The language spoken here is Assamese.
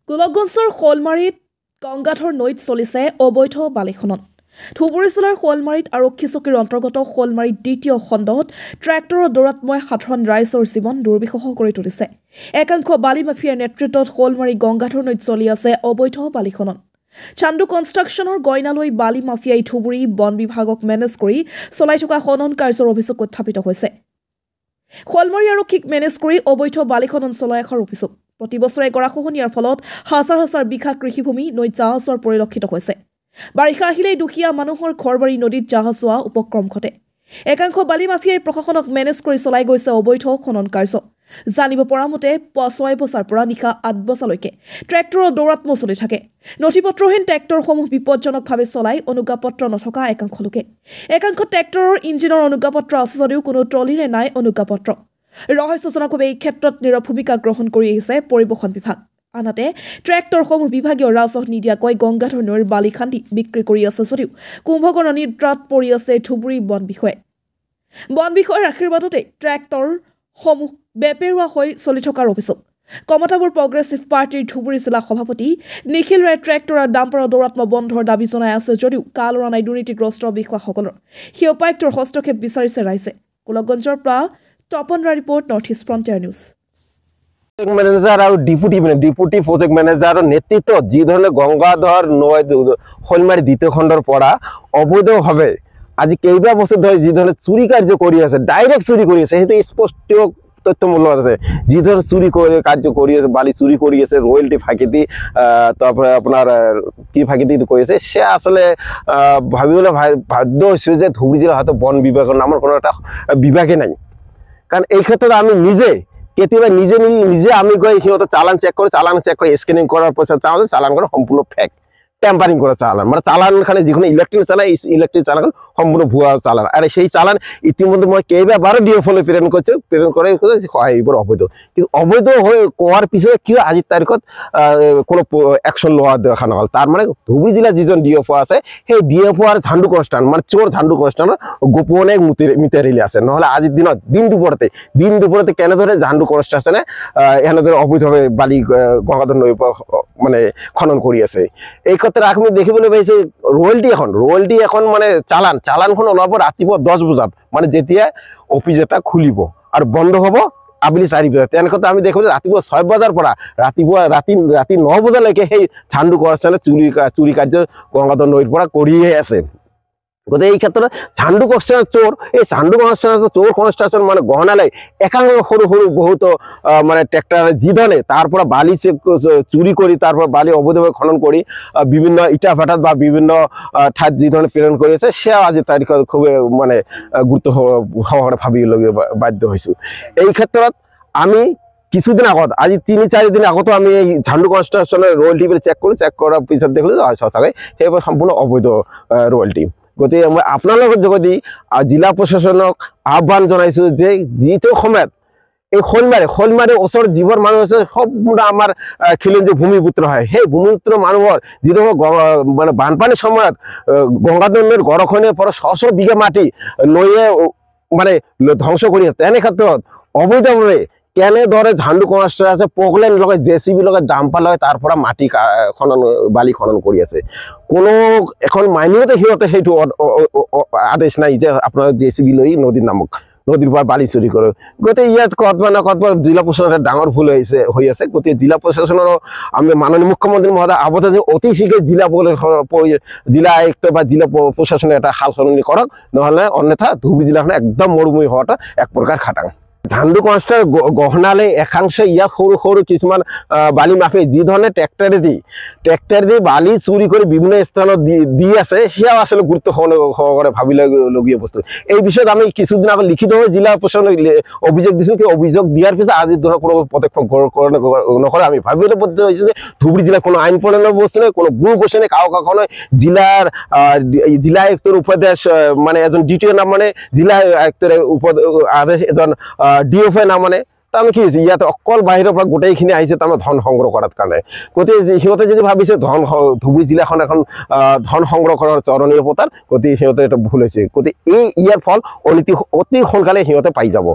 গোলকগঞ্জৰ শোলমাৰীত গংগাধৰ নৈত চলিছে অবৈধ বালি খনন। ধুবুৰী জিলাৰ শোলমাৰীত আৰক্ষী চকীৰ অন্তৰ্গত শোলমাৰীত দ্বিতীয় খণ্ডত ট্ৰেক্টৰৰ দৌৰাত্মই সাধাৰণ ৰাইজৰ জীৱন দুৰ্বিষহ কৰি তুলিছে। একাংশ বালি মাফিয়াৰ নেতৃত্বত শোলমাৰী গংগাধৰ নৈত চলি আছে অবৈধ বালি খনন। চান্দু কনষ্ট্ৰাকশ্যনৰ গইনালৈ বালি মাফিয়াই ধুবুৰী বন বিভাগক মেনেজ কৰি চলাই থকা খনন কাৰ্যৰ অভিযোগ উত্থাপিত হৈছে। শোলমাৰী আৰক্ষীক মেনেজ কৰি অবৈধ বালি খনন চলাই অহাৰ অভিযোগ। প্ৰতি বছৰে গৰাখহনীয়াৰ ফলত হাজাৰ হাজাৰ বিঘা কৃষিভূমি নৈত জাহাজৰ পৰিলক্ষিত হৈছে। বাৰিষা আহিলেই দুখীয়া মানুহৰ ঘৰবাৰী নদীত জাহাজ যোৱা উপক্ৰম ঘটে। একাংশ বালি মাফিয়াই প্ৰশাসনক মেনেজ কৰি চলাই গৈছে অবৈধ খনন কাৰ্য। জানিব পৰা মতে পুৱা 6 বজাৰ পৰা নিশা 8 বজালৈকে ট্ৰেক্টৰৰ দৌৰাত্ম চলি থাকে। নথিপত্ৰহীন ট্ৰেক্টৰসমূহ বিপদজনকভাৱে চলাই অনুজ্ঞাপত্ৰ নথকা একাংশ লোকে। একাংশ ট্ৰেক্টৰৰ ইঞ্জিনৰ অনুজ্ঞাপত্ৰ আছে যদিও কোনো ট্ৰলিৰে নাই অনুজ্ঞাপত্ৰ। ৰহস্যজনকভাৱে এই ক্ষেত্ৰত নীৰৱ ভূমিকা গ্ৰহণ কৰি আহিছে পৰিবহণ বিভাগ। আনহাতে ট্ৰেক্টৰসমূহ বিভাগীয় ৰাজহ নিদিয়াকৈ গংগাধৰ নৈৰ বালি খান্দি বিক্ৰী কৰি আছে যদিও কুম্ভকৰ্ণ নিদ্ৰাত পৰি আছে ধুবুৰী বন বিষয়াই। বন বিষয়াৰ আশীৰ্বাদতে ট্ৰেক্টৰসমূহ বেপেৰুৱা হৈ চলি থকাৰ অভিযোগ। কমতাপুৰ প্ৰগ্ৰেছিভ পাৰ্টিৰ ধুবুৰী জিলা সভাপতি নিখিল ৰায় ট্ৰেক্টৰ আৰু ডাম্পাৰৰ দৌৰাত্ম বন্ধৰ দাবী জনাই আছে যদিও কাল অৰা নাই দুৰ্নীতিগ্ৰস্ত বিষয়াসকলৰ। সেই উপায়ুক্তৰ হস্তক্ষেপ বিচাৰিছে ৰাইজে। গোলকগঞ্জৰ পৰা Tapan Roy report, North East Frontier News. Manager আৰু ডিপুটি প্ৰজেক্ট মেনেজাৰৰ নেতৃত্বত যি ধৰণে গংগাধৰ নৈ শোলমাৰী দ্বিতীয় খণ্ডৰ পৰা অবৈধভাৱে আজি কেইবা বছৰ ধৰি যি ধৰণে চুৰি কাৰ্য কৰি আছে, ডাইৰেক্ট চুৰি কৰি আছে, সেইটো স্পষ্ট তথ্যমূলক আছে। যি ধৰণে চুৰি কৰি কাৰ্য কৰি আছে, বালি চুৰি কৰি আছে, ৰয়েলটি ফাঁকি দি তাৰপৰে আপনাৰ কি ফাঁকি দি কৰি আছে, সে আসলে ভাবিবলৈ বাধ্য হৈছোঁ যে ধুবুৰী জিলাৰ হয়তো বন বিভাগৰ নামৰ কোনো এটা বিভাগে নাই। কাৰণ এই ক্ষেত্ৰত আমি নিজে কেতিয়াবা নিজে আমি গৈ সিহঁতৰ চালান চেক কৰি স্কেনিং কৰাৰ পিছত চাওঁ যে চালানখন সম্পূৰ্ণ ফেক, টেম্পারিং করা চালান, মানে চালানখানে যিখন ইলেক্ট্রিক চালান এই ইলেক্ট্রিক চালান সম্পূর্ণ ভুয়া চালান। আর সেই চালান ইতিমধ্যে মই কেইবাবাৰো ডিএফঅলৈ প্ৰেৰণ কৰে এইবোৰ অবৈধ। কিন্তু অবৈধ হৈ কোৱাৰ পিছত কিয় আজিৰ তাৰিখত কোনো একশন লোৱা দেখা নহ'ল। তাৰ মানে ধুবুৰী জিলাৰ যিজন ডিএফঅ আছে সেই ডিএফঅ আৰু ঝাণ্ডু কনষ্টান মানে চোৰ ঝাণ্ডু কনষ্টানৰ গোপনে মিতাৰিলি আছে। নহ'লে আজিৰ দিনত দিন দুপৰতে কেনেদৰে ঝাণ্ডু কনষ্টানে এনেদৰে অবৈধভাৱে বালি গংগাধৰ নৈৰ পৰা মানে খনন কৰি আছে। এই ক্ষেত্ৰত আমি দেখিবলৈ পাইছে ৰয়েলটি এখন মানে চালানখন ওলাব ৰাতিপুৱা 10 বজাত, মানে যেতিয়া অফিচ এটা খুলিব আৰু বন্ধ হ'ব আবেলি 4 বজাত। তেনেক্ষেত্ৰত আমি দেখোঁ যে ৰাতিপুৱা 6 বজাৰ পৰা ৰাতি 9 বজালৈকে সেই ঝাণ্ডু কনষ্টানে চুৰি কাৰ্য গংগাধৰ নৈৰ পৰা কৰিয়ে আছে। গতিকে এই ক্ষেত্ৰত ঝাণ্ডু কনষ্টানৰ চোৰ, এই ঝাণ্ডু কনষ্টানৰ চোৰ কনষ্ট্ৰাকশ্যন মানে গহনালৈ একাংশ সৰু বহুত মানে ট্ৰেক্টৰ যি ধৰণে তাৰ পৰা বালি চুৰি কৰি তাৰ পৰা বালি অবৈধভাৱে খনন কৰি বিভিন্ন ইটা ভাটাত বা বিভিন্ন ঠাইত যি ধৰণে প্ৰেৰণ কৰি আছে, সেয়াও আজিৰ তাৰিখত খুবেই মানে গুৰুত্ব সহকাৰে ভাবিবলগীয়া বাধ্য হৈছোঁ। এই ক্ষেত্ৰত আমি কিছুদিন আগত, আজি 3-4 দিন আগতো আমি এই ঝাণ্ডু কনষ্ট্ৰাকশ্যনৰ ৰয়েলটি চেক কৰাৰ পিছত দেখিলোঁ যে সঁচাকৈ সেইবোৰ সম্পূৰ্ণ অবৈধ ৰয়েলটি। গতিকে মই আপোনালোকৰ যোগেদি জিলা প্ৰশাসনক আহ্বান জনাইছোঁ যে যিটো সময়ত এই শোলমাৰীৰ ওচৰত যিবোৰ মানুহ আছে সম্পূৰ্ণ আমাৰ খিলঞ্জীয়া ভূমিপুত্ৰ হয়, সেই ভূমিপুত্ৰ মানুহৰ যিটো মানে বানপানীৰ সময়ত গংগাধৰ নৈৰ গৰাখহনীয়াৰ পৰা 100 বিঘা মাটি নৈয়ে মানে ধ্বংস কৰি আছে। তেনে ক্ষেত্ৰত অবৈধভাৱে কেনেদৰে ঝাণ্ডু কনষ্টাৰ আছে, পগলেন লগাই JCB লগাই ডাম্পাৰ লগাই তাৰ পৰা মাটি বালি খনন কৰি আছে। কোনো এখন মাইনিঙতে সিহঁতে সেইটো আদেশ নাই যে আপোনাৰ JCB লৈ নদীৰ পৰা বালি চুৰি কৰে। গতিকে ইয়াত ক'ৰবাত জিলা প্ৰশাসনৰ ডাঙৰ ভুল হৈ আছে। গতিকে জিলা প্ৰশাসনৰো আমি মাননীয় মুখ্যমন্ত্ৰী মহোদয় আৱদ্ধ যে অতি শীঘ্ৰে জিলা আয়ুক্ত বা জিলা প্ৰশাসনে এটা সাল সলনি কৰক, নহ'লে অন্যথা ধুবুৰী জিলাখন একদম মৰুভূমি হোৱাটো এক প্ৰকাৰ খাটাং। ঝাণ্ডু কনষ্টাৰ গহনালৈ একাংশ ইয়াত সৰু কিছুমান বালি মাফিয়াই যি ধৰণে ট্ৰেক্টৰেদি বালি চুৰি কৰি বিভিন্ন স্থানত দি আছে, সেয়াও আচলতে গুৰুত্ব সহকাৰে ভাবিবলগীয়া বস্তু। এই বিষয়ত আমি কিছুদিন আগত লিখিতভাৱে জিলা প্ৰশাসনক অভিযোগ দিছিলোঁ। কিন্তু অভিযোগ দিয়াৰ পিছত আজিৰ দিনত কোনো পদক্ষেপ নকৰে। আমি ভাবিবলৈ বাধ্য হৈছোঁ যে ধুবুৰী জিলাৰ কোনো আইন প্ৰণয়নৰ বস্তু নাই, কোনো গুৰু বস্তু নাই, কাকো নাই। জিলা আয়ুক্তৰ উপদেশ মানে এজন দ্বিতীয় নাম মানে জিলা আয়ুক্তৰ আদেশ এজন ডিএফঅ নামানে, তাৰমানে কি হৈছে ইয়াত অকল বাহিৰৰ পৰা গোটেইখিনি আহিছে তাৰমানে ধন সংগ্ৰহ কৰাৰ কাৰণে। গতিকে সিহঁতে যদি ভাবিছে ধুবুৰী জিলাখন এখন ধন সংগ্ৰহ কৰাৰ চৰণীয় পথাৰ, গতিকে সিহঁতে এটা ভুল হৈছে। গতিকে ইয়াৰ ফল অতি সোনকালে সিহঁতে পাই যাব।